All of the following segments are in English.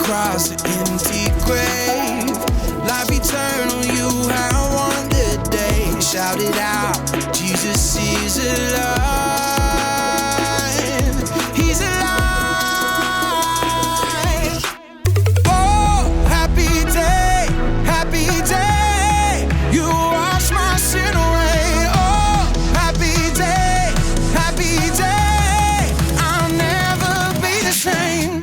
cross, an empty grave. Life eternal, you have won the day. Shout it out, Jesus is alive. He's alive. Oh, happy day, happy day. You wash my sin away. Oh, happy day, happy day. I'll never be the same.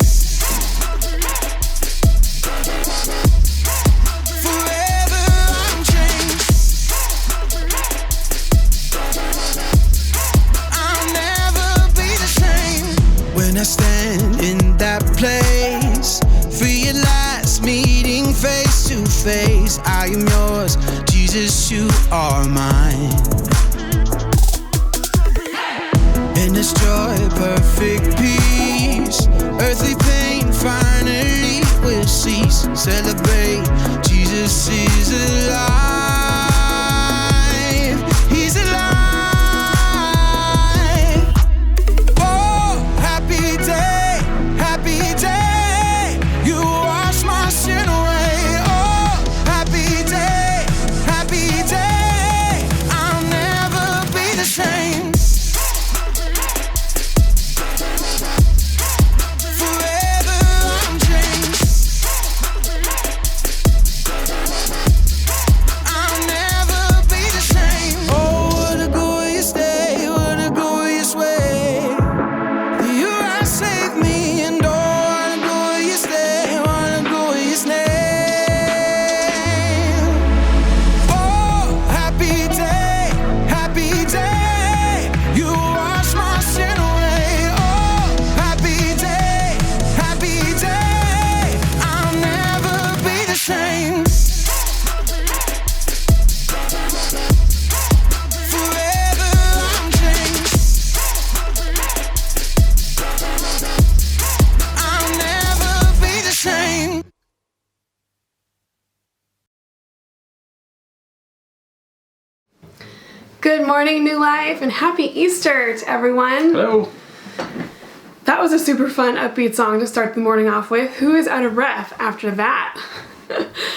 Forever I'm changed. I'll never be the same. When I stand in that place, realize meeting face to face, I am yours, Jesus, you are mine. In this joy, perfect peace, earthly pain finally will cease. Celebrate, Jesus is alive. He's alive. Oh, happy day, happy day. You wash my sin away. Oh, happy day, happy day. I'll never be the same. Forever I'm changed. I'll never be the same. Oh, what a glorious day, what a glorious way. You have saved me, and oh, what a glorious day, what a glorious name. Oh, happy day, happy day. You wash my sin away. Oh, happy day, happy day. I'll never be the same. Forever I'm changed. I'll never be the same. Good morning, New Life, and happy Easter to everyone. Hello. That was a super fun, upbeat song to start the morning off with. Who is out of breath after that?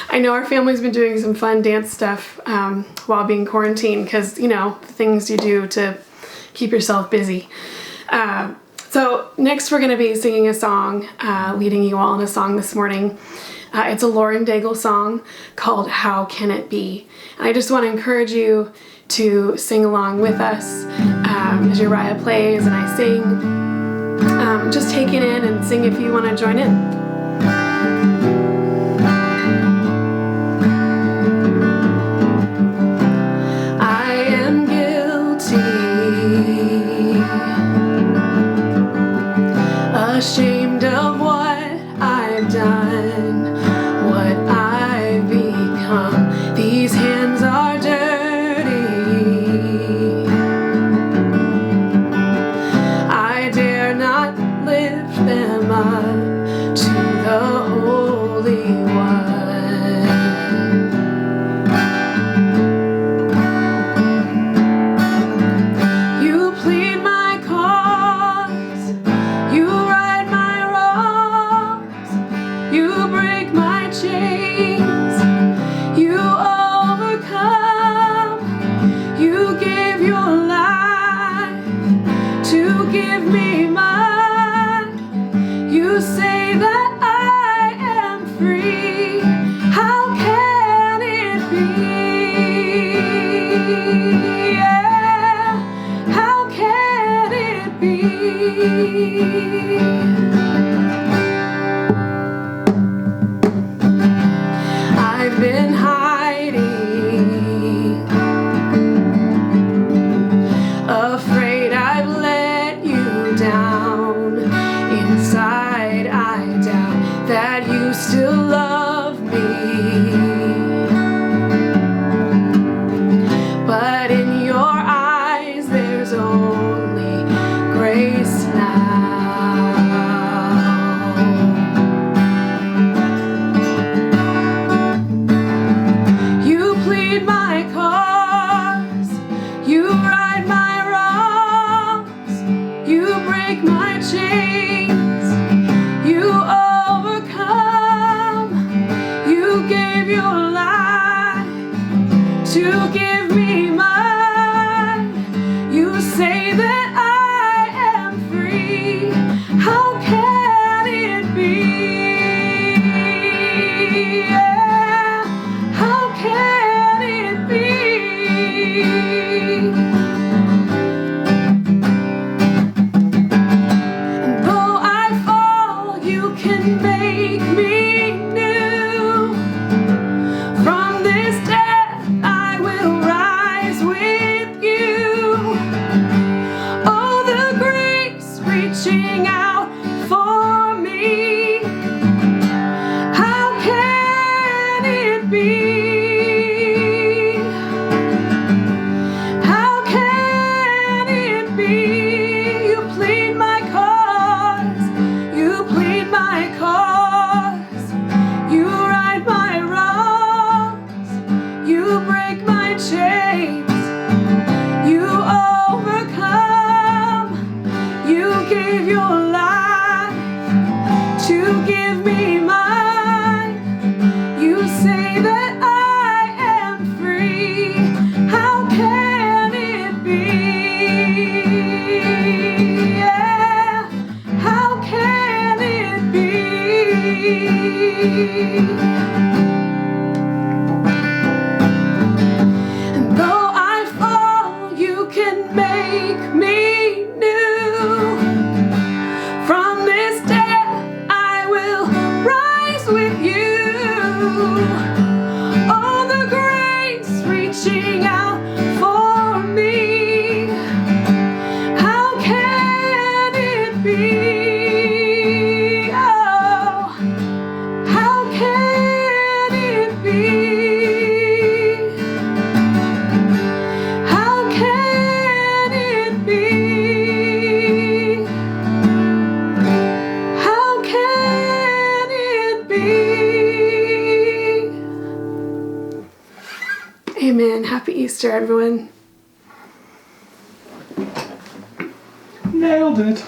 I know our family's been doing some fun dance stuff while being quarantined because, you know, the things you do to keep yourself busy. So next we're going to be singing a song, leading you all in a song this morning. It's a Lauren Daigle song called How Can It Be? And I just want to encourage you to sing along with us as Uriah plays and I sing. Just take it in and sing if you want to join in. I am guilty, ashamed of what I've done, what I've become. These hands are dirty. I dare not lift them up to the Holy One. You plead my cause, you right my wrongs, you break my chains, you overcome, you gave your life to give me mine. You say that I am free. How can it be? Yeah. How can it be? I've been hiding, afraid I've let you down. Inside I doubt can make me new. From this death I will rise with you. Oh, the grace reaching out for me. How can it be? How can it be? You plead my cause. You plead my cause. You right my wrongs. You break my chains. You overcome. You gave your life to give me mine. You say that I am free. How can it be? Yeah. How can it be? And though I fall, you can make me new. From this death I will rise with you. Oh, the grace reaching out for me. How can it be? Oh, how can it be? How can it be? How can it be? Amen. Happy Easter, everyone. Nailed it.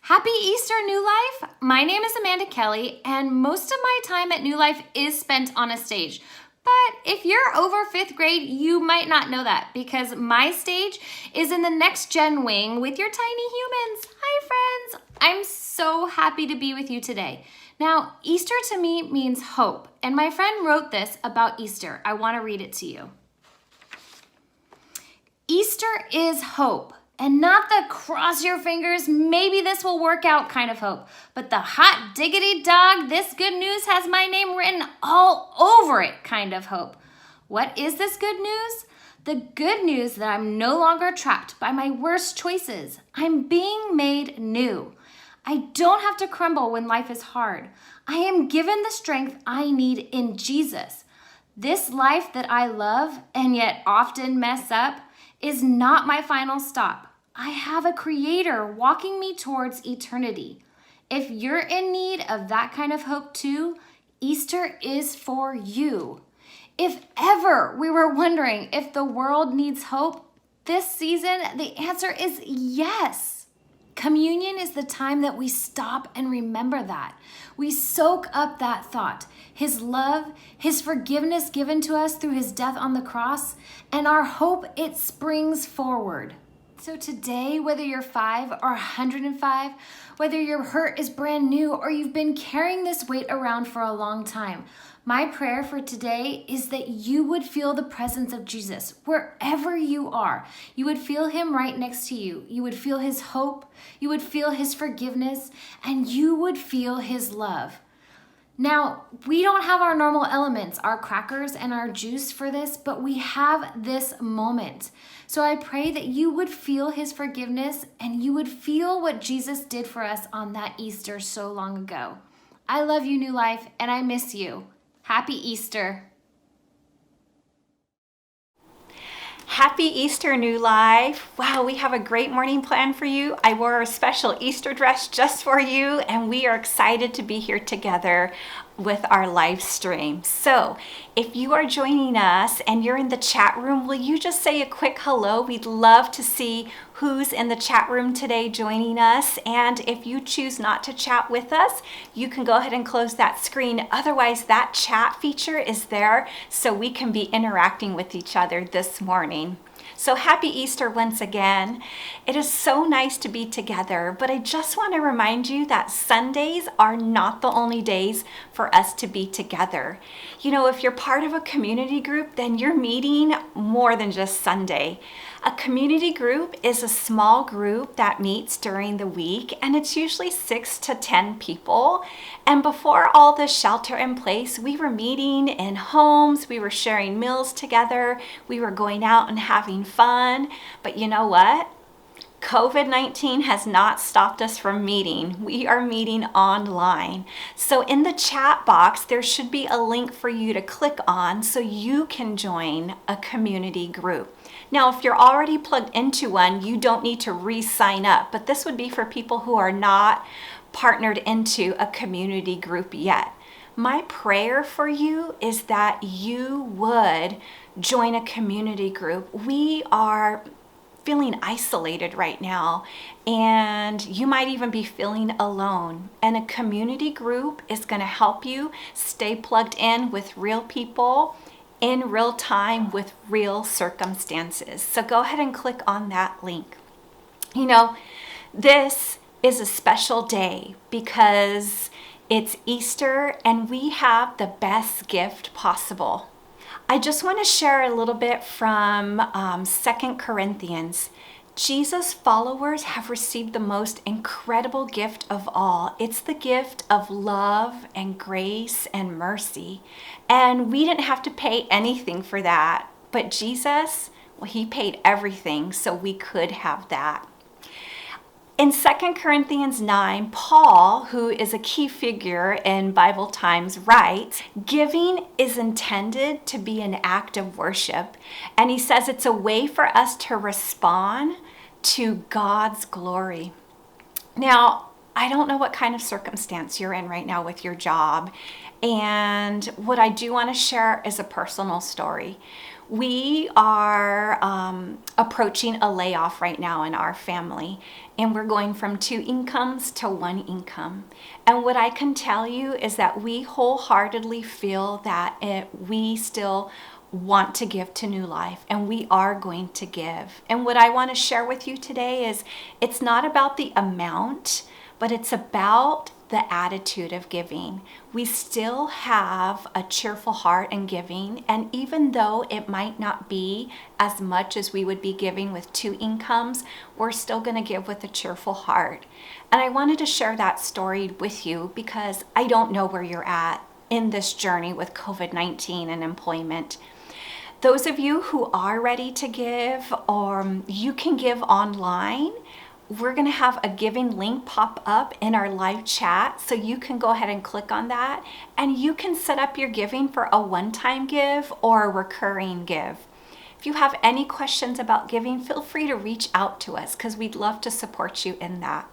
Happy Easter, New Life! My name is Amanda Kelly, and most of my time at New Life is spent on a stage. But if you're over 5th grade, you might not know that because my stage is in the Next Gen wing with your tiny humans. Hi, friends! I'm so happy to be with you today. Now, Easter to me means hope, and my friend wrote this about Easter. I want to read it to you. Easter is hope, and not the cross your fingers, maybe this will work out kind of hope, but the hot diggity dog, this good news has my name written all over it kind of hope. What is this good news? The good news that I'm no longer trapped by my worst choices. I'm being made new. I don't have to crumble when life is hard. I am given the strength I need in Jesus. This life that I love and yet often mess up is not my final stop. I have a creator walking me towards eternity. If you're in need of that kind of hope too, Easter is for you. If ever we were wondering if the world needs hope, this season the answer is yes. Communion is the time that we stop and remember that. We soak up that thought, his love, his forgiveness given to us through his death on the cross, and our hope, it springs forward. So today, whether you're 5 or 105, whether your hurt is brand new or you've been carrying this weight around for a long time, my prayer for today is that you would feel the presence of Jesus wherever you are. You would feel him right next to you. You would feel his hope. You would feel his forgiveness, and you would feel his love. Now, we don't have our normal elements, our crackers and our juice for this, but we have this moment. So I pray that you would feel his forgiveness and you would feel what Jesus did for us on that Easter so long ago. I love you, New Life, and I miss you. Happy Easter. Happy Easter, New Life. Wow, we have a great morning plan for you. I wore a special Easter dress just for you, and we are excited to be here together with our live stream. So if you are joining us and you're in the chat room, will you just say a quick hello? We'd love to see who's in the chat room today joining us. And if you choose not to chat with us, you can go ahead and close that screen. Otherwise, that chat feature is there so we can be interacting with each other this morning. So happy Easter once again. It is so nice to be together, but I just want to remind you that Sundays are not the only days for us to be together. You know, if you're part of a community group, then you're meeting more than just Sunday. A community group is a small group that meets during the week, and it's usually 6 to 10 people. And before all this shelter in place, we were meeting in homes, we were sharing meals together, we were going out and having fun. But you know what? COVID-19 has not stopped us from meeting. We are meeting online. So in the chat box, there should be a link for you to click on so you can join a community group. Now, if you're already plugged into one, you don't need to re-sign up, but this would be for people who are not partnered into a community group yet. My prayer for you is that you would join a community group. We are feeling isolated right now, and you might even be feeling alone. And a community group is going to help you stay plugged in with real people in real time with real circumstances. So go ahead and click on that link. You know, this is a special day because it's Easter and we have the best gift possible. I just want to share a little bit from 2 Corinthians. Jesus' followers have received the most incredible gift of all. It's the gift of love and grace and mercy. And we didn't have to pay anything for that. But Jesus, well, he paid everything so we could have that. In 2 Corinthians 9, Paul, who is a key figure in Bible times, writes, "Giving is intended to be an act of worship." And he says it's a way for us to respond to God's glory. Now, I don't know what kind of circumstance you're in right now with your job. And what I do want to share is a personal story. We are approaching a layoff right now in our family, and we're going from 2 incomes to 1 income. And what I can tell you is that we wholeheartedly feel that we still want to give to New Life, and we are going to give. And what I want to share with you today is it's not about the amount, but it's about the attitude of giving. We still have a cheerful heart in giving, and even though it might not be as much as we would be giving with 2 incomes, we're still going to give with a cheerful heart. And I wanted to share that story with you because I don't know where you're at in this journey with COVID-19 and employment. Those of you who are ready to give, or you can give online, we're going to have a giving link pop up in our live chat, so you can go ahead and click on that, and you can set up your giving for a one-time give or a recurring give. If you have any questions about giving, feel free to reach out to us because we'd love to support you in that.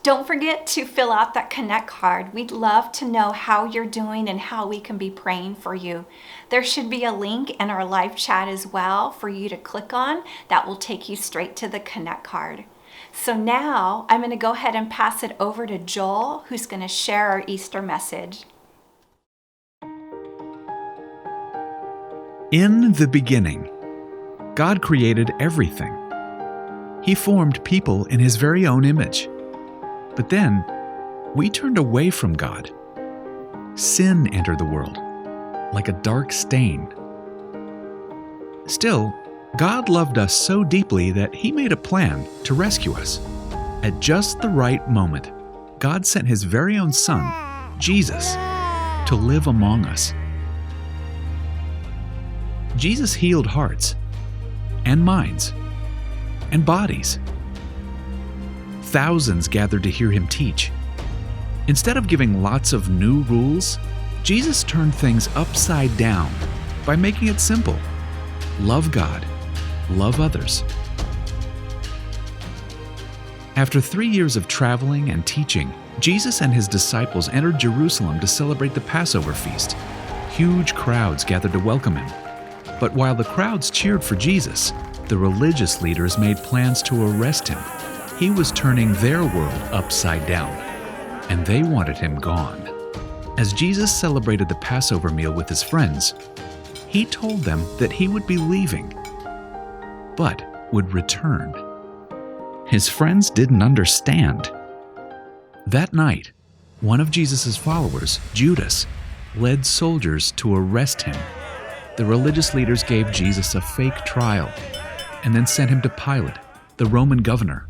Don't forget to fill out that Connect card. We'd love to know how you're doing and how we can be praying for you. There should be a link in our live chat as well for you to click on that will take you straight to the Connect card. So now I'm going to go ahead and pass it over to Joel, who's going to share our Easter message. In the beginning, God created everything. He formed people in His very own image. But then, we turned away from God. Sin entered the world, like a dark stain. Still, God loved us so deeply that He made a plan to rescue us. At just the right moment, God sent His very own Son, Jesus, to live among us. Jesus healed hearts, and minds, and bodies. Thousands gathered to hear Him teach. Instead of giving lots of new rules, Jesus turned things upside down by making it simple. Love God, love others. After 3 years of traveling and teaching, Jesus and His disciples entered Jerusalem to celebrate the Passover feast. Huge crowds gathered to welcome Him. But while the crowds cheered for Jesus, the religious leaders made plans to arrest Him. He was turning their world upside down, and they wanted Him gone. As Jesus celebrated the Passover meal with His friends, He told them that He would be leaving, but would return. His friends didn't understand. That night, one of Jesus' followers, Judas, led soldiers to arrest Him. The religious leaders gave Jesus a fake trial. and then sent him to Pilate, the Roman governor,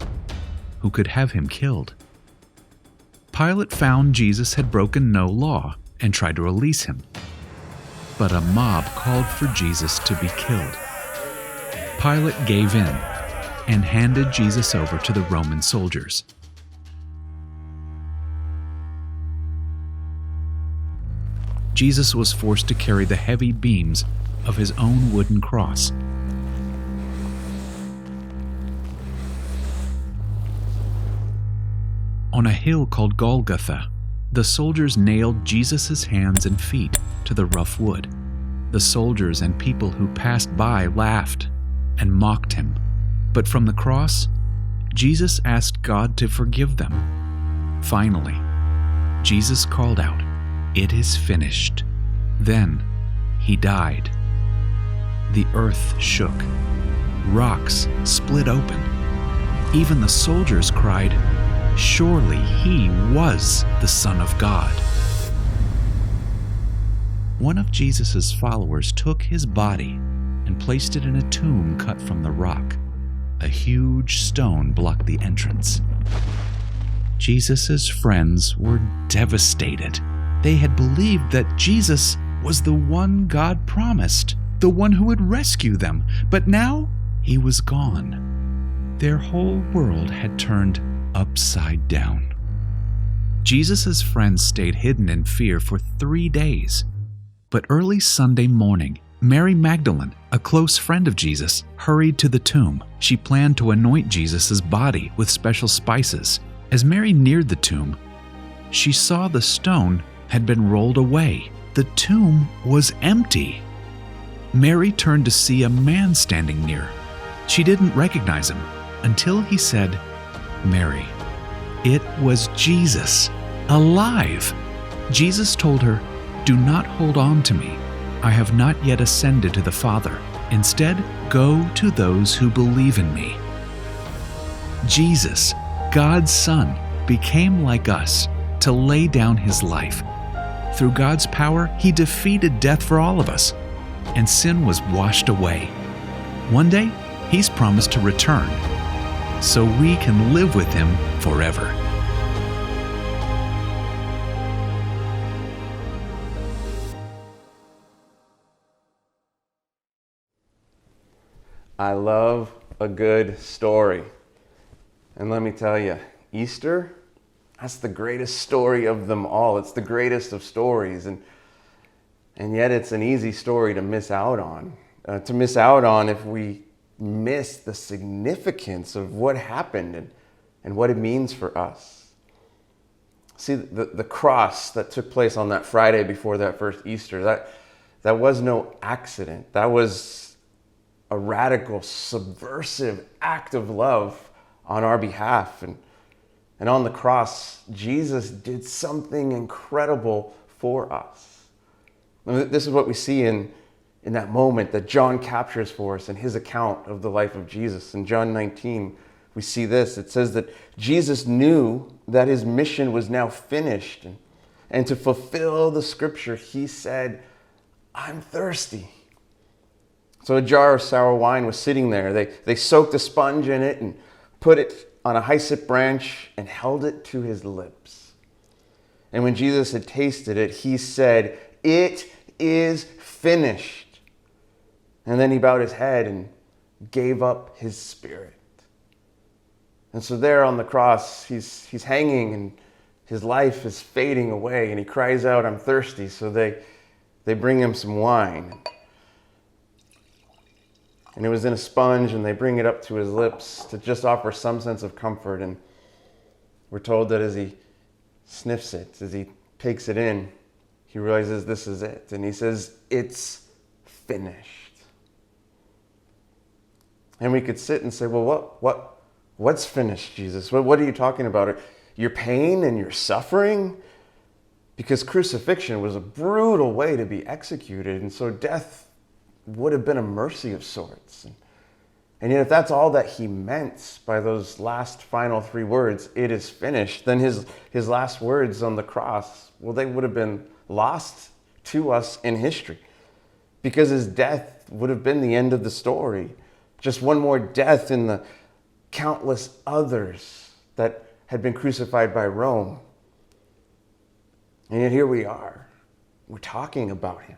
who could have him killed. Pilate found Jesus had broken no law and tried to release him. But a mob called for Jesus to be killed. Pilate gave in and handed Jesus over to the Roman soldiers. Jesus was forced to carry the heavy beams of his own wooden cross. On a hill called Golgotha, the soldiers nailed Jesus' hands and feet to the rough wood. The soldiers and people who passed by laughed and mocked him. But from the cross, Jesus asked God to forgive them. Finally, Jesus called out, "It is finished." Then he died. The earth shook. Rocks split open. Even the soldiers cried, "Surely he was the Son of God." One of Jesus' followers took his body and placed it in a tomb cut from the rock. A huge stone blocked the entrance. Jesus' friends were devastated. They had believed that Jesus was the one God promised, the one who would rescue them, but now he was gone. Their whole world had turned upside down. Jesus' friends stayed hidden in fear for 3 days. But early Sunday morning, Mary Magdalene, a close friend of Jesus, hurried to the tomb. She planned to anoint Jesus' body with special spices. As Mary neared the tomb, she saw the stone had been rolled away. The tomb was empty. Mary turned to see a man standing near. She didn't recognize him until he said, "Mary." It was Jesus, alive. Jesus told her, "Do not hold on to me. I have not yet ascended to the Father. Instead, go to those who believe in me." Jesus, God's Son, became like us to lay down his life. Through God's power, he defeated death for all of us, and sin was washed away. One day, he's promised to return, so we can live with him forever. I love a good story. And let me tell you, Easter, that's the greatest story of them all. It's the greatest of stories. And yet it's an easy story to miss out on. If we miss the significance of what happened and what it means for us. See, the cross that took place on that Friday before that first Easter, that was no accident. That was a radical, subversive act of love on our behalf. And on the cross, Jesus did something incredible for us. And this is what we see in that moment that John captures for us in his account of the life of Jesus. In John 19, we see this. It says that Jesus knew that his mission was now finished. And to fulfill the scripture, he said, "I'm thirsty." So a jar of sour wine was sitting there. They soaked a sponge in it and put it on a hyssop branch and held it to his lips. And when Jesus had tasted it, he said, "It is finished." And then he bowed his head and gave up his spirit. And so there on the cross, he's hanging and his life is fading away. And he cries out, "I'm thirsty." So they bring him some wine. And it was in a sponge, and they bring it up to his lips to just offer some sense of comfort. And we're told that as he sniffs it, as he takes it in, he realizes this is it. And he says, "It's finished." And we could sit and say, well, what's finished, Jesus? What are you talking about? Your pain and your suffering? Because crucifixion was a brutal way to be executed. And so death would have been a mercy of sorts. And yet if that's all that he meant by those last final 3 words, "It is finished," then his last words on the cross, well, they would have been lost to us in history, because his death would have been the end of the story. Just one more death in the countless others that had been crucified by Rome. And yet here we are. We're talking about him.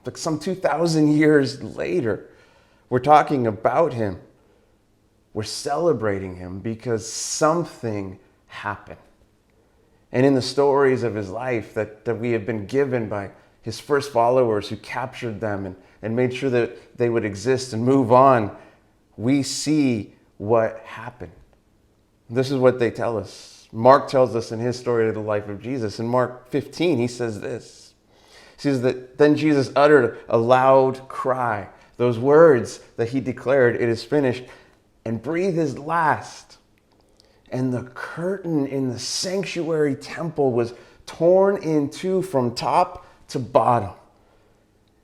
Like some 2,000 years later, we're talking about him. We're celebrating him because something happened. And in the stories of his life that we have been given by his first followers who captured them and made sure that they would exist and move on, we see what happened. This is what they tell us. Mark tells us in his story of the life of Jesus. In Mark 15, he says this. He says that then Jesus uttered a loud cry, those words that he declared, "It is finished," and breathed his last. And the curtain in the sanctuary temple was torn in two from top to bottom.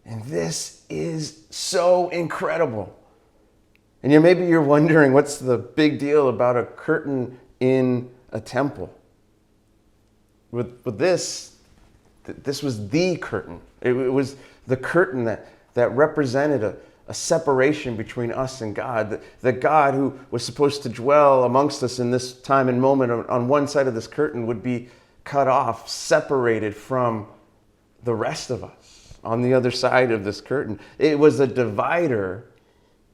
And this is so incredible. And maybe you're wondering, what's the big deal about a curtain in a temple? With this was the curtain. It was the curtain that represented a separation between us and God. That God, who was supposed to dwell amongst us in this time and moment on one side of this curtain, would be cut off, separated from the rest of us on the other side of this curtain. It was a divider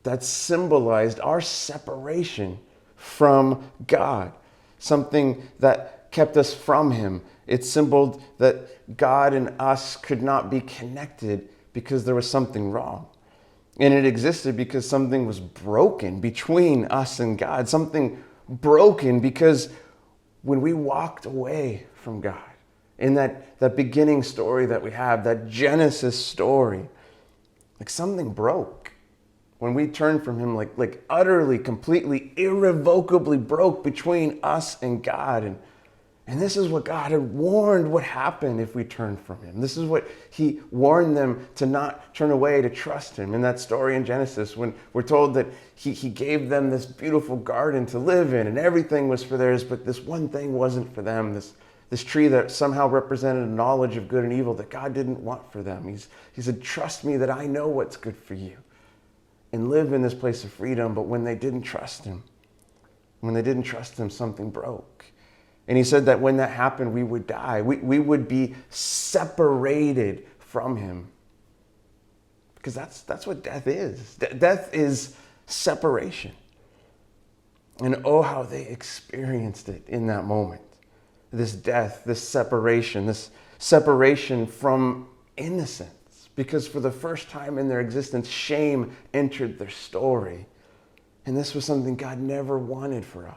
that symbolized our separation from God, something that kept us from him. It symbolized that God and us could not be connected because there was something wrong. And it existed because something was broken between us and God, something broken because when we walked away from God, in that beginning story that we have, that Genesis story, like something broke. When we turned from him, like utterly, completely, irrevocably broke between us and God. And this is what God had warned would happen if we turned from him. This is what he warned them to not turn away, to trust him. In that story in Genesis, when we're told that he gave them this beautiful garden to live in and everything was for theirs, but this one thing wasn't for them, this tree that somehow represented a knowledge of good and evil that God didn't want for them. He said, trust me that I know what's good for you, and live in this place of freedom. But when they didn't trust him, something broke. And he said that when that happened, we would die. We would be separated from him. Because that's what death is. Death is separation. And oh, how they experienced it in that moment. This death, this separation from innocence. Because for the first time in their existence, shame entered their story. And this was something God never wanted for us.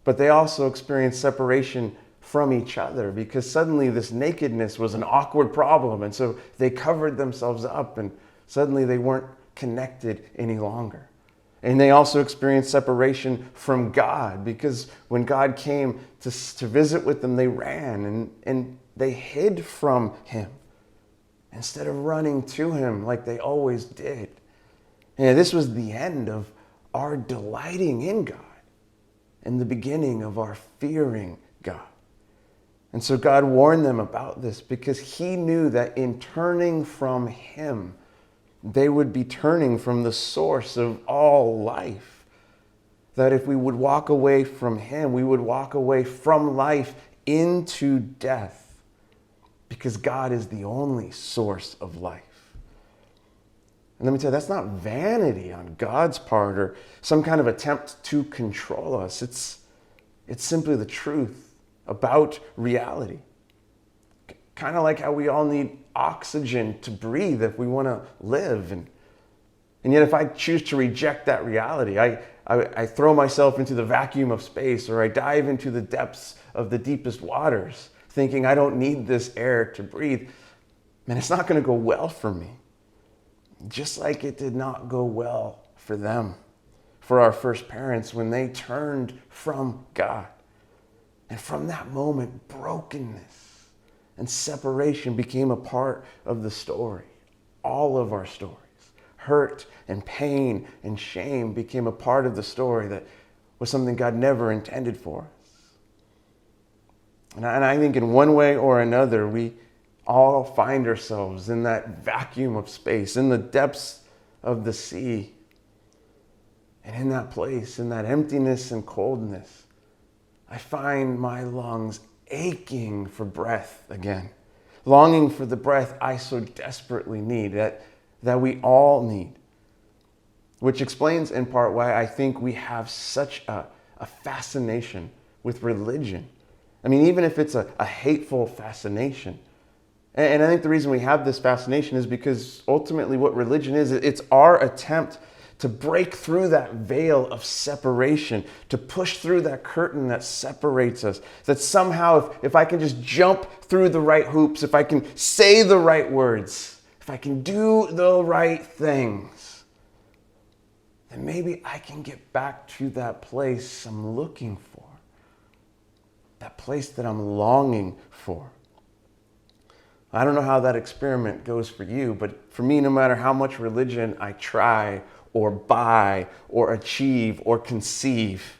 But they also experienced separation from each other because suddenly this nakedness was an awkward problem. And so they covered themselves up and suddenly they weren't connected any longer. And they also experienced separation from God because when God came to visit with them, they ran and they hid from him instead of running to him like they always did. And this was the end of our delighting in God and the beginning of our fearing God. And so God warned them about this because he knew that in turning from him, they would be turning from the source of all life. That if we would walk away from him, we would walk away from life into death. Because God is the only source of life. And let me tell you, that's not vanity on God's part or some kind of attempt to control us. It's simply the truth about reality. Kind of like how we all need oxygen to breathe if we want to live. And yet if I choose to reject that reality, I throw myself into the vacuum of space or I dive into the depths of the deepest waters, thinking I don't need this air to breathe, man, it's not going to go well for me. Just like it did not go well for them, for our first parents when they turned from God. And from that moment, brokenness and separation became a part of the story. All of our stories. Hurt and pain and shame became a part of the story that was something God never intended for us. And I think in one way or another, we all find ourselves in that vacuum of space, in the depths of the sea, And in that place, in that emptiness and coldness, I find my lungs aching for breath again, longing for the breath I so desperately need, that we all need. Which explains in part why I think we have such a fascination with religion. I mean, even if it's a hateful fascination. And I think the reason we have this fascination is because ultimately what religion is, it's our attempt to break through that veil of separation, to push through that curtain that separates us. That somehow if I can just jump through the right hoops, if I can say the right words, if I can do the right things, then maybe I can get back to that place I'm looking for, that place that I'm longing for. I don't know how that experiment goes for you, but for me, no matter how much religion I try or buy or achieve or conceive,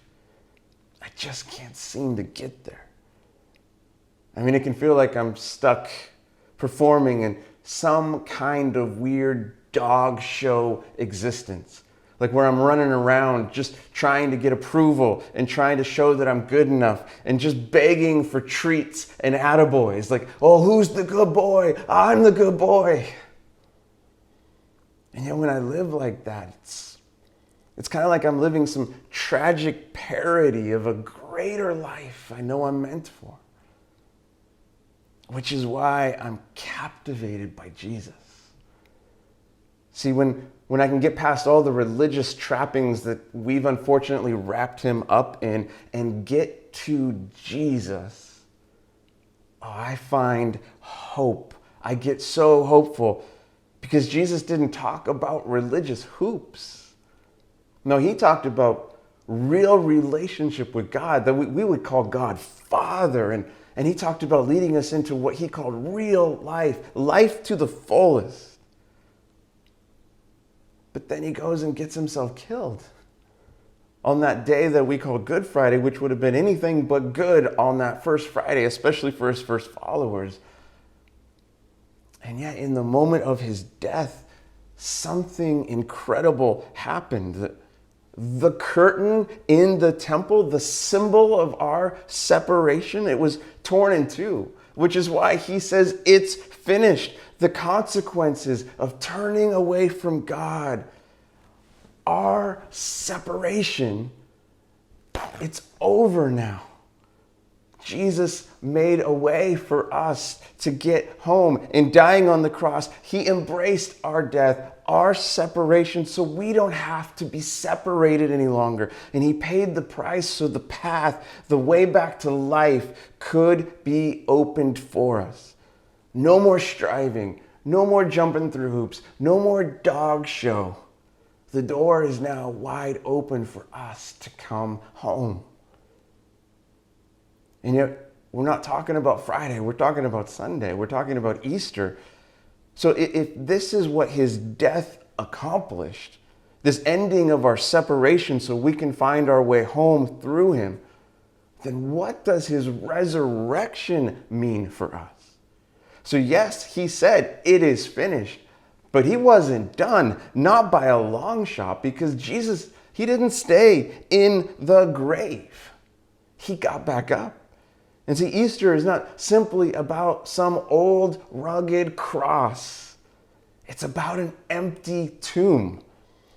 I just can't seem to get there. I mean, it can feel like I'm stuck performing in some kind of weird dog show existence. Like where I'm running around just trying to get approval and trying to show that I'm good enough and just begging for treats and attaboys. Like, oh, who's the good boy? I'm the good boy. And yet when I live like that, it's kind of like I'm living some tragic parody of a greater life I know I'm meant for. Which is why I'm captivated by Jesus. See, when I can get past all the religious trappings that we've unfortunately wrapped him up in and get to Jesus, I find hope. I get so hopeful because Jesus didn't talk about religious hoops. No, he talked about real relationship with God that we would call God Father. And he talked about leading us into what he called real life to the fullest. But then he goes and gets himself killed on that day that we call Good Friday, which would have been anything but good on that first Friday, especially for his first followers. And yet in the moment of his death, something incredible happened. The curtain in the temple, the symbol of our separation, it was torn in two, which is why he says it's finished. The consequences of turning away from God, our separation, it's over now. Jesus made a way for us to get home. In dying on the cross, he embraced our death, our separation, so we don't have to be separated any longer. And he paid the price so the path, the way back to life could be opened for us. No more striving, no more jumping through hoops, no more dog show. The door is now wide open for us to come home. And yet, we're not talking about Friday, we're talking about Sunday, we're talking about Easter. So if this is what his death accomplished, this ending of our separation so we can find our way home through him, then what does his resurrection mean for us? So yes, he said, it is finished, but he wasn't done, not by a long shot, because Jesus, he didn't stay in the grave. He got back up. And see, Easter is not simply about some old rugged cross. It's about an empty tomb.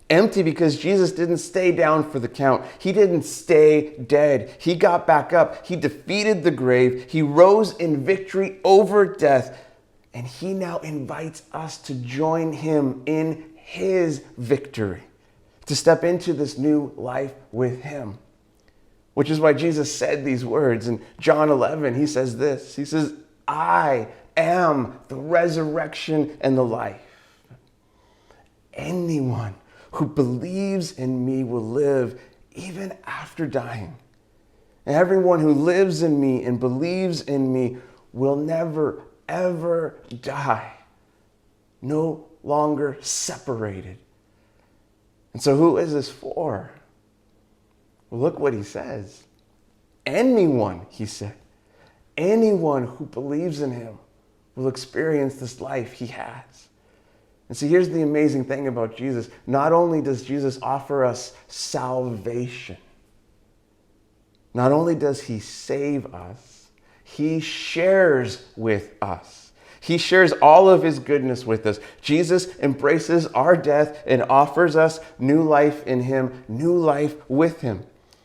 Empty because Jesus didn't stay down for the count. He didn't stay dead. He got back up. He defeated the grave. He rose in victory over death. And he now invites us to join him in his victory, to step into this new life with him. Which is why Jesus said these words in John 11. He says this. He says, I am the resurrection and the life. Anyone who believes in me will live even after dying. And everyone who lives in me and believes in me will never, ever die. No longer separated. And so who is this for? Well, look what he says. Anyone, he said, anyone who believes in him will experience this life he has. And see, here's the amazing thing about Jesus. Not only does Jesus offer us salvation, not only does he save us, he shares with us. He shares all of his goodness with us. Jesus embraces our death and offers us new life in him, new life with him.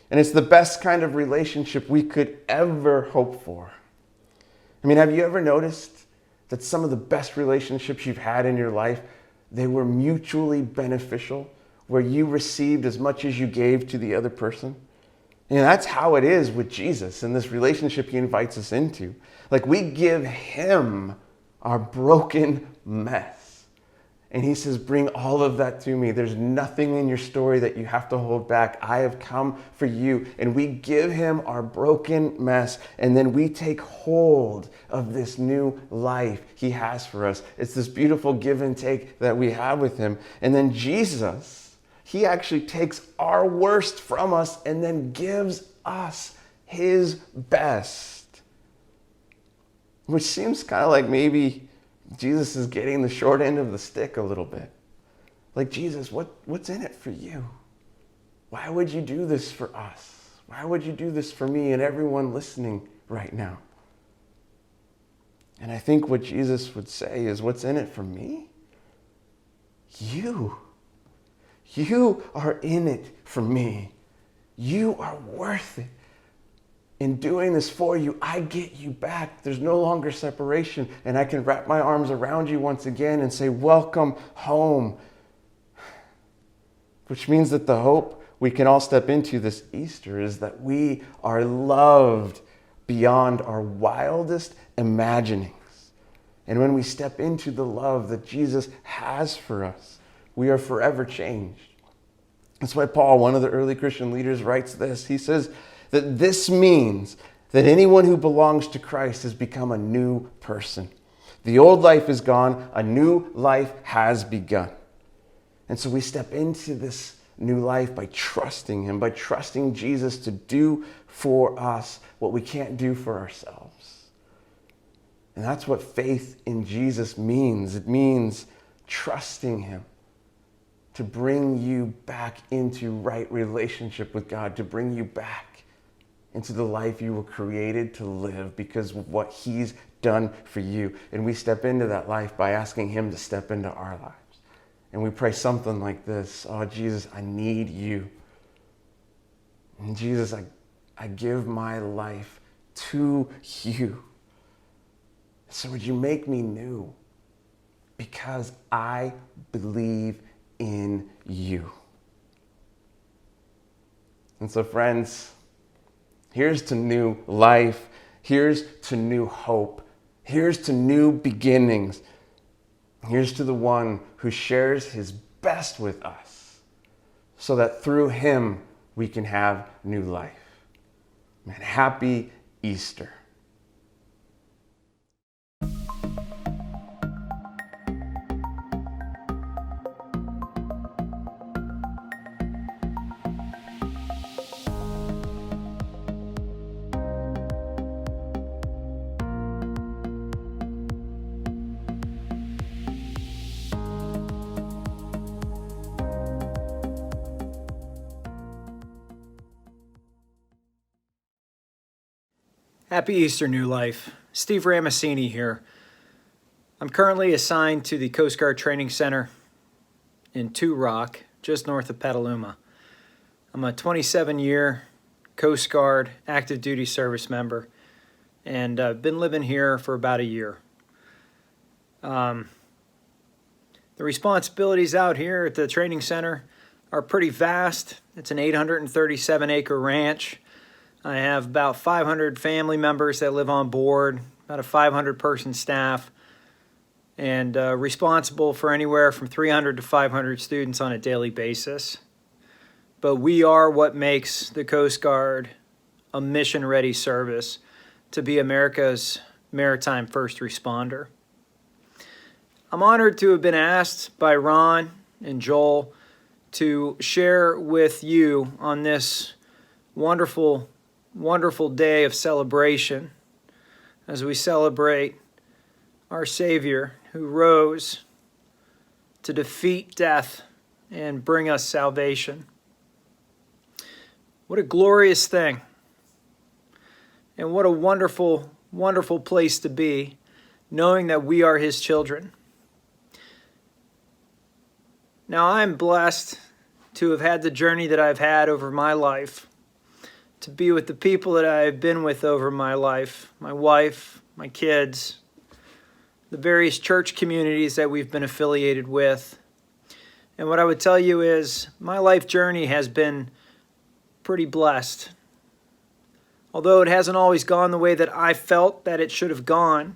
And it's the best kind of relationship we could ever hope for. I mean, have you ever noticed that some of the best relationships you've had in your life, they were mutually beneficial, where you received as much as you gave to the other person? And that's how it is with Jesus and this relationship he invites us into. Like, we give him our broken mess. And he says, bring all of that to me. There's nothing in your story that you have to hold back. I have come for you. And we give him our broken mess. And then we take hold of this new life he has for us. It's this beautiful give and take that we have with him. And then Jesus, he actually takes our worst from us and then gives us his best. Which seems kind of like maybe Jesus is getting the short end of the stick a little bit. Like, Jesus, what's in it for you? Why would you do this for us? Why would you do this for me and everyone listening right now? And I think what Jesus would say is, what's in it for me? You. You are in it for me. You are worth it. In doing this for you, I get you back. There's no longer separation, and I can wrap my arms around you once again and say, welcome home. Which means that the hope we can all step into this Easter is that we are loved beyond our wildest imaginings. And when we step into the love that Jesus has for us, we are forever changed. That's why Paul, one of the early Christian leaders, writes this. He says that this means that anyone who belongs to Christ has become a new person. The old life is gone, a new life has begun. And so we step into this new life by trusting him, by trusting Jesus to do for us what we can't do for ourselves. And that's what faith in Jesus means. It means trusting him to bring you back into right relationship with God, to bring you back into the life you were created to live because of what he's done for you. And we step into that life by asking him to step into our lives. And we pray something like this: oh, Jesus, I need you. And Jesus, I give my life to you. So would you make me new? Because I believe in you. And so, friends, here's to new life. Here's to new hope. Here's to new beginnings. Here's to the one who shares his best with us so that through him we can have new life. Man, happy Easter. Happy Easter, New Life. Steve Ramasini here. I'm currently assigned to the Coast Guard Training Center in Two Rock, just north of Petaluma. I'm a 27-year Coast Guard active duty service member, and I've been living here for about a year. The responsibilities out here at the training center are pretty vast. It's an 837-acre ranch. I have about 500 family members that live on board, about a 500-person staff, and responsible for anywhere from 300 to 500 students on a daily basis. But we are what makes the Coast Guard a mission-ready service to be America's maritime first responder. I'm honored to have been asked by Ron and Joel to share with you on this wonderful day of celebration as we celebrate our Savior who rose to defeat death and bring us salvation. What a glorious thing. And what a wonderful, wonderful place to be, knowing that we are his children. Now, I'm blessed to have had the journey that I've had over my life, to be with the people that I've been with over my life, my wife, my kids, the various church communities that we've been affiliated with. And what I would tell you is my life journey has been pretty blessed. Although it hasn't always gone the way that I felt that it should have gone,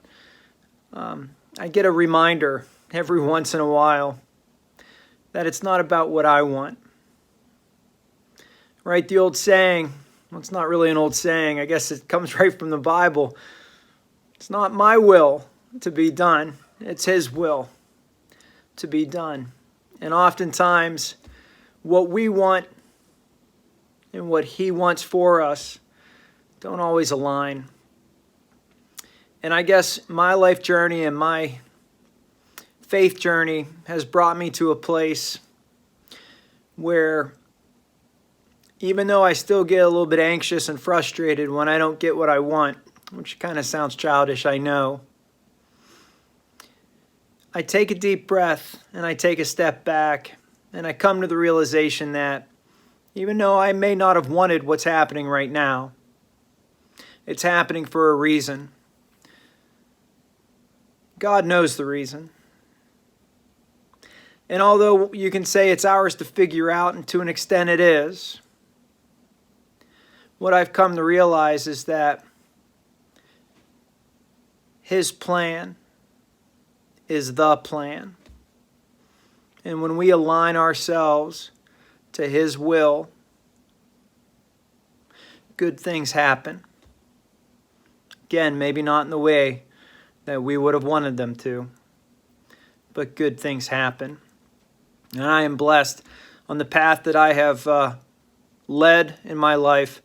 I get a reminder every once in a while that it's not about what I want. Right? The old saying, well, it's not really an old saying, I guess it comes right from the Bible. It's not my will to be done, it's his will to be done. And oftentimes, what we want and what he wants for us don't always align. And I guess my life journey and my faith journey has brought me to a place where even though I still get a little bit anxious and frustrated when I don't get what I want, which kind of sounds childish, I know, I take a deep breath and I take a step back and I come to the realization that even though I may not have wanted what's happening right now, it's happening for a reason. God knows the reason. And although you can say it's ours to figure out, and to an extent it is, what I've come to realize is that his plan is the plan. And when we align ourselves to his will, good things happen. Again, maybe not in the way that we would have wanted them to, but good things happen. And I am blessed on the path that I have led in my life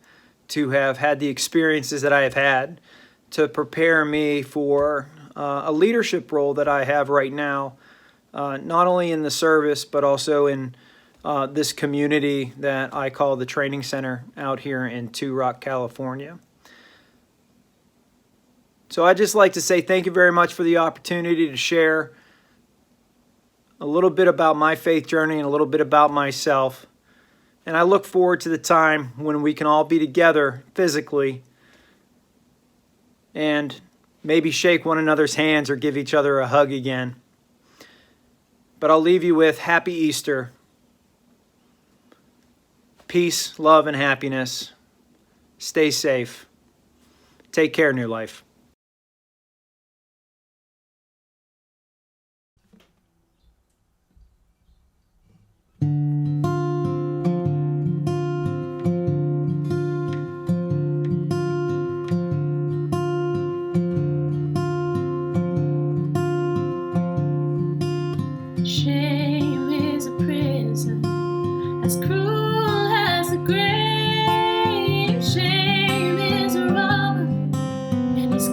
to have had the experiences that I have had to prepare me for a leadership role that I have right now, not only in the service, but also in this community that I call the Training Center out here in 2 Rock, California. So I'd just like to say thank you very much for the opportunity to share a little bit about my faith journey and a little bit about myself. And I look forward to the time when we can all be together physically and maybe shake one another's hands or give each other a hug again. But I'll leave you with Happy Easter. Peace, love, and happiness. Stay safe. Take care, New Life. Shame is a prison as cruel as the grave. Shame is a robber and he's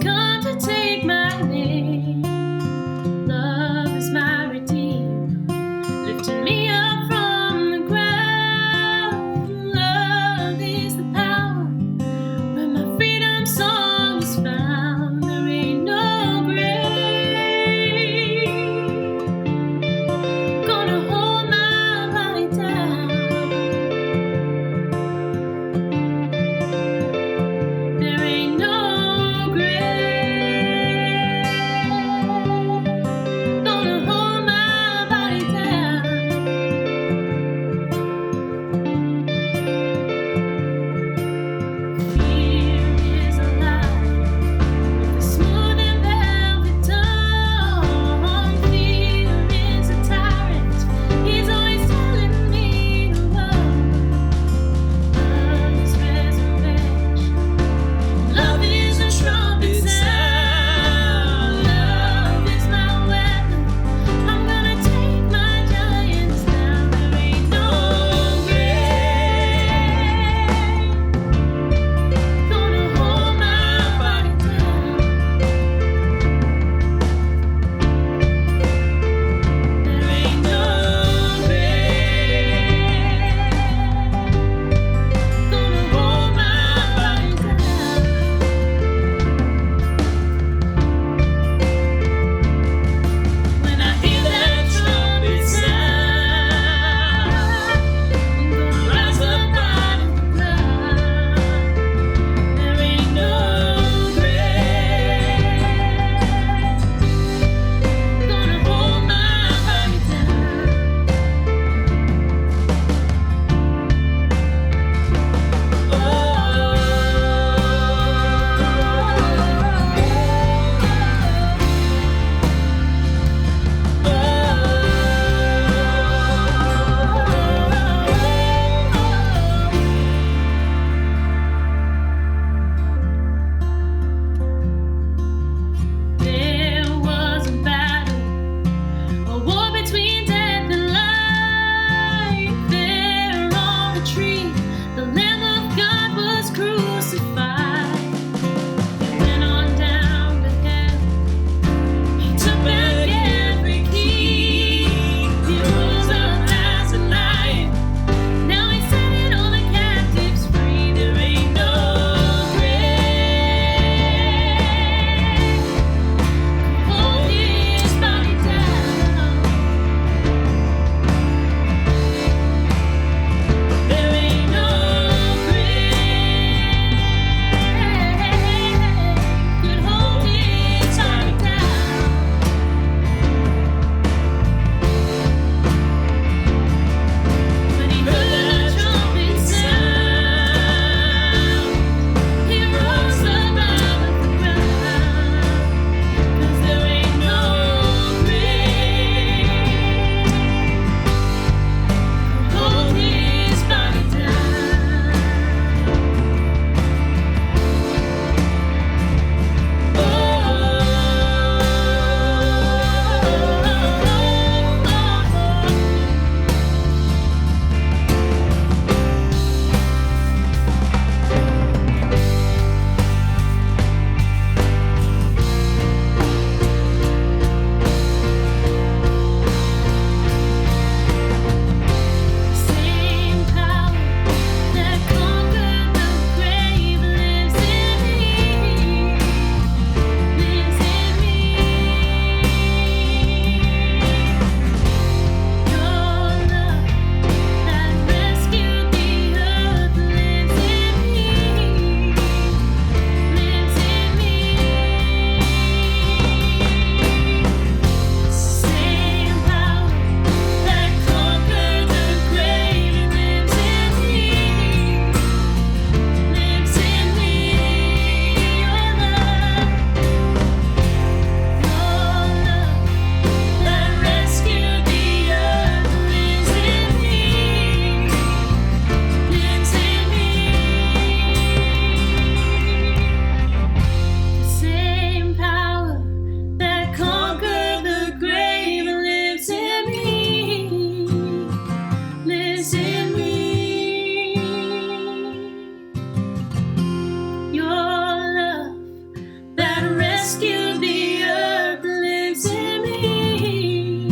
rescued the earth, lives in me,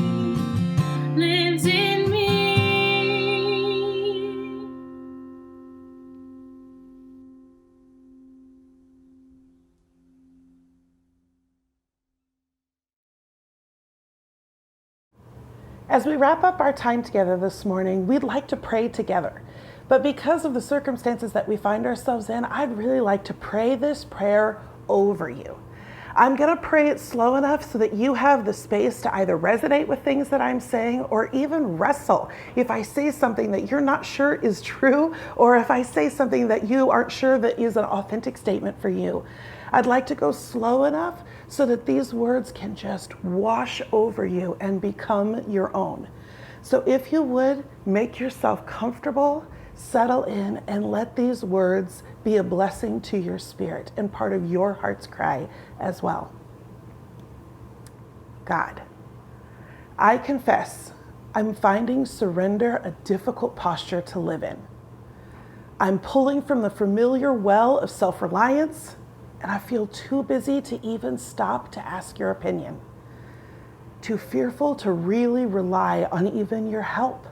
lives in me. As we wrap up our time together this morning, we'd like to pray together. But because of the circumstances that we find ourselves in, I'd really like to pray this prayer over you. I'm going to pray it slow enough so that you have the space to either resonate with things that I'm saying or even wrestle if I say something that you're not sure is true, or if I say something that you aren't sure that is an authentic statement for you. I'd like to go slow enough so that these words can just wash over you and become your own. So if you would, make yourself comfortable, settle in, and let these words be a blessing to your spirit and part of your heart's cry as well. God, I confess I'm finding surrender a difficult posture to live in. I'm pulling from the familiar well of self-reliance, and I feel too busy to even stop to ask your opinion. Too fearful to really rely on even your help.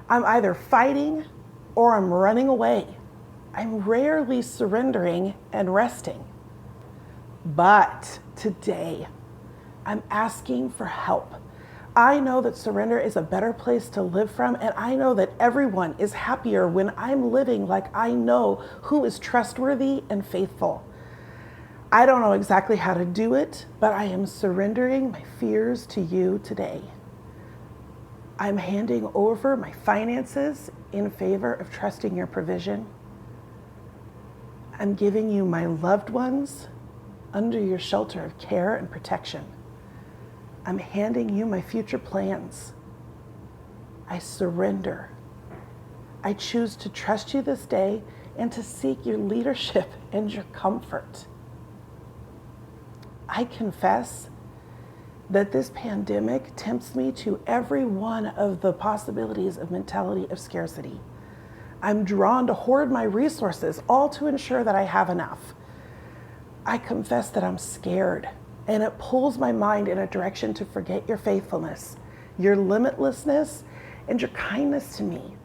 I'm either fighting or I'm running away. I'm rarely surrendering and resting. But today, I'm asking for help. I know that surrender is a better place to live from, and I know that everyone is happier when I'm living like I know who is trustworthy and faithful. I don't know exactly how to do it, but I am surrendering my fears to you today. I'm handing over my finances in favor of trusting your provision. I'm giving you my loved ones under your shelter of care and protection. I'm handing you my future plans. I surrender. I choose to trust you this day and to seek your leadership and your comfort. I confess that this pandemic tempts me to every one of the possibilities of mentality of scarcity. I'm drawn to hoard my resources, all to ensure that I have enough. I confess that I'm scared, and it pulls my mind in a direction to forget your faithfulness, your limitlessness, and your kindness to me.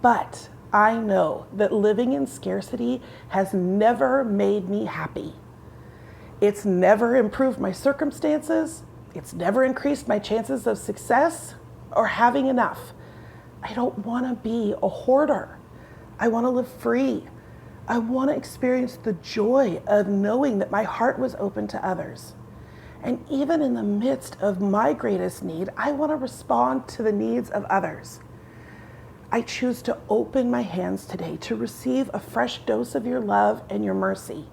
But I know that living in scarcity has never made me happy. It's never improved my circumstances. It's never increased my chances of success or having enough. I don't want to be a hoarder. I want to live free. I want to experience the joy of knowing that my heart was open to others. And even in the midst of my greatest need, I want to respond to the needs of others. I choose to open my hands today to receive a fresh dose of your love and your mercy.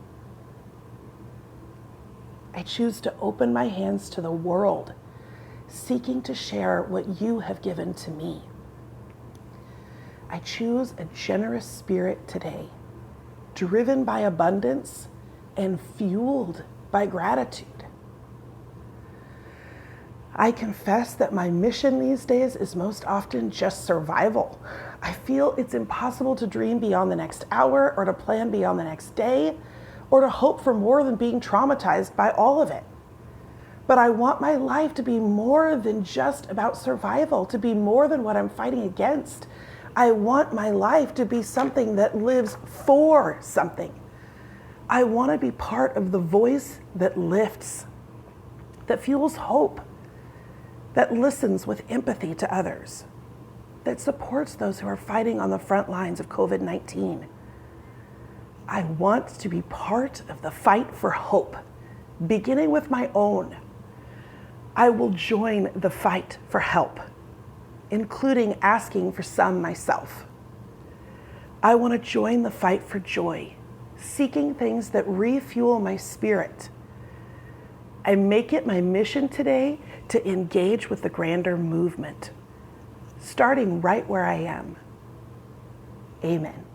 I choose to open my hands to the world, seeking to share what you have given to me. I choose a generous spirit today, driven by abundance and fueled by gratitude. I confess that my mission these days is most often just survival. I feel it's impossible to dream beyond the next hour or to plan beyond the next day, or to hope for more than being traumatized by all of it. But I want my life to be more than just about survival, to be more than what I'm fighting against. I want my life to be something that lives for something. I want to be part of the voice that lifts, that fuels hope, that listens with empathy to others, that supports those who are fighting on the front lines of COVID-19. I want to be part of the fight for hope, beginning with my own. I will join the fight for help, including asking for some myself. I want to join the fight for joy, seeking things that refuel my spirit. I make it my mission today to engage with the grander movement, starting right where I am. Amen.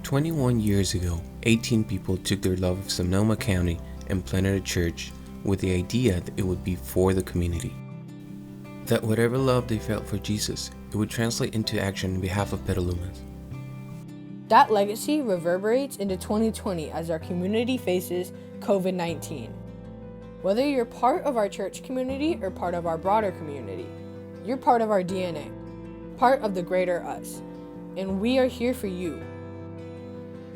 "21 years ago, 18 people took their love of Sonoma County and planted a church with the idea that it would be for the community. That whatever love they felt for Jesus, it would translate into action on behalf of Petalumas. That legacy reverberates into 2020 as our community faces COVID-19. Whether you're part of our church community or part of our broader community, you're part of our DNA, part of the greater us, and we are here for you.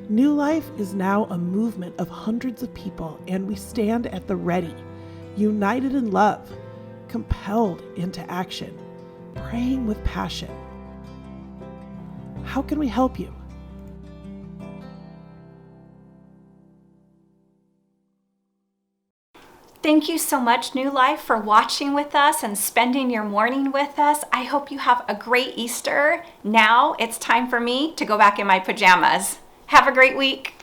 New Life is now a movement of hundreds of people, and we stand at the ready, united in love, compelled into action, praying with passion. How can we help you? Thank you so much, New Life, for watching with us and spending your morning with us. I hope you have a great Easter. Now it's time for me to go back in my pajamas. Have a great week.